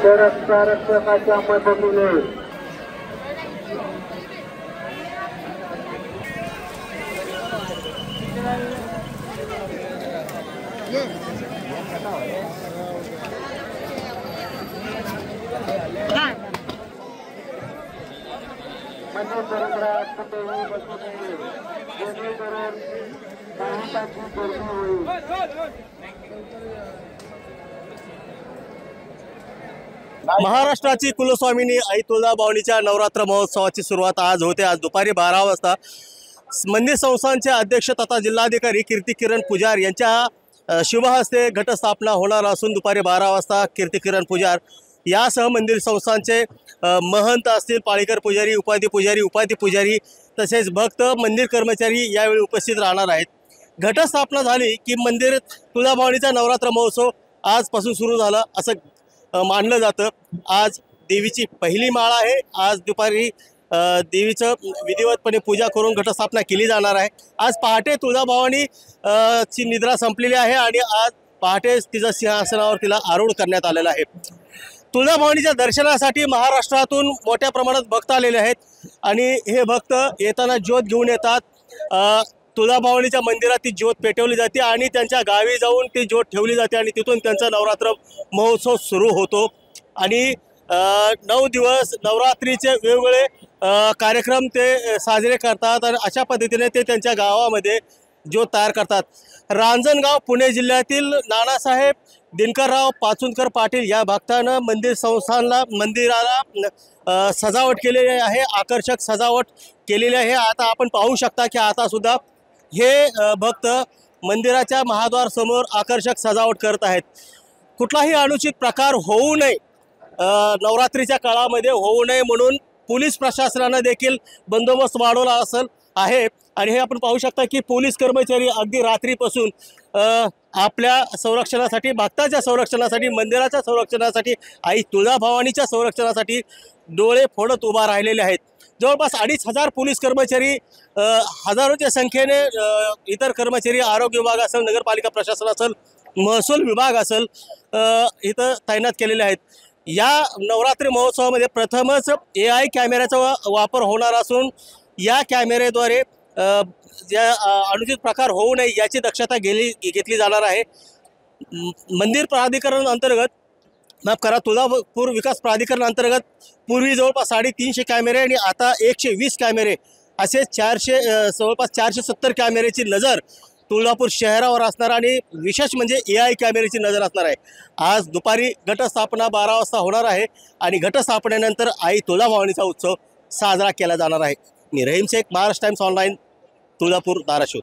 रक्षकाच्या मदतीने म्हणजे परिसरात कुठेही बसू नये, जेणेकरून नागरिकांची गर्दी होईल. महाराष्ट्राची कुलस्वामिनी आई तुळजाभवानीच्या नवरात्र महोत्सवाची सुरुवात आज होते. आज दुपारी 12 वाजता मंदिर संस्थानचे अध्यक्ष तथा जिल्हाधिकारी कीर्ती किरण पुजार यांच्या शुभहस्ते घटस्थापना होणार असून दुपारी 12 वाजता कीर्ती किरण पुजार यासह मंदिर संस्थानचे महंत असतील, पाळीकर पुजारी, उपाधी पुजारी तसेच भक्त, मंदिर कर्मचारी यावेळी उपस्थित राहणार आहेत. घटस्थापना झाली की मंदिर तुळजाभवानीचा नवरात्र महोत्सव आजपासून सुरू झाला असं मानलं जातं. आज देवीची पहिली माळ आहे. आज दुपारी देवीचं विधिवतपणे पूजा करून घटस्थापना केली जाणार आहे. आज पहाटे तुळजाभवानी ची निद्रा संपलेली आहे आणि आज पहाटे तिचं सिंहासनावर तिला आरूढ करण्यात आलेलं आहे. तुळजाभवानीच्या दर्शनासाठी महाराष्ट्रातून मोठ्या प्रमाणात भक्त आलेले आहेत आणि हे भक्त येताना ज्योत घेऊन येतात. तुळजाभवानीच्या मंदिरात ती ज्योत पेटवली जाते आणि त्यांच्या गावी जाऊन ती ज्योत ठेवली जाते आणि तिथून त्यांचा नवरात्र महोत्सव सुरू होतो. आणि 9 दिवस नवरात्रीचे वेगवेगळे कार्यक्रम ते साजरे करतात आणि अशा पद्धतीने ते त्यांच्या गावामध्ये ज्योत तयार करतात. रांजणगाव पुणे जिल्ह्यातील नानासाहेब दिनकरराव पाचुंदकर पाटील या भक्तानं मंदिर संस्थानला मंदिराला सजावट केलेली आहे, आकर्षक सजावट केलेली आहे. आता आपण पाहू शकता की आता सुद्धा हे भक्त मंदिराच्या महाद्वारासमोर आकर्षक सजावट करत आहेत. कुठलाही अनुचित प्रकार होऊ नये, नवरात्रीच्या काळामध्ये होऊ नये म्हणून पोलीस प्रशासनानं देखील बंदोबस्त वाढवला आहे. आणि हे आपण पाहू शकता की पोलीस कर्मचारी अगदी रात्रीपासून आपल्या संरक्षणासाठी, भक्ताच्या संरक्षणासाठी, मंदिराच्या संरक्षणासाठी, आई तुळजाभवानीच्या संरक्षणासाठी डोळे फोडत उभा राहिलेले आहेत. जवळपास 2,500 पोलीस कर्मचारी, हजारोच्या संख्येने इतर कर्मचारी, आरोग्य विभाग असेल, नगरपालिका प्रशासन असेल, महसूल विभाग असेल, इथं तैनात केलेले आहेत. या नवरात्री महोत्सवामध्ये प्रथमच AI कॅमेऱ्याचा वापर होणार असून या कॅमेऱ्याद्वारे ज्या अनुचित प्रकार होऊ नये याची दक्षता घेतली जाणार आहे. मंदिर प्राधिकरण अंतर्गत, माफ करा, तुळजापूर विकास प्राधिकरण अंतर्गत पूर्वी जवळपास 350 कॅमेरे आणि आता 120 कॅमेरे असे जवळपास 470 कॅमेऱ्याची नजर तुळजापूर शहरावर असणार आणि विशेष म्हणजे AI कॅमेऱ्याची नजर असणार आहे. आज दुपारी घटस्थापना 12 वाजता होणार आहे आणि घटस्थापनेनंतर आई तुळजाभवानीचा उत्सव साजरा केला जाणार आहे. मी रहीम शेख, महाराष्ट्र टाइम्स ऑनलाईन, तुळजापूर, धाराशिव.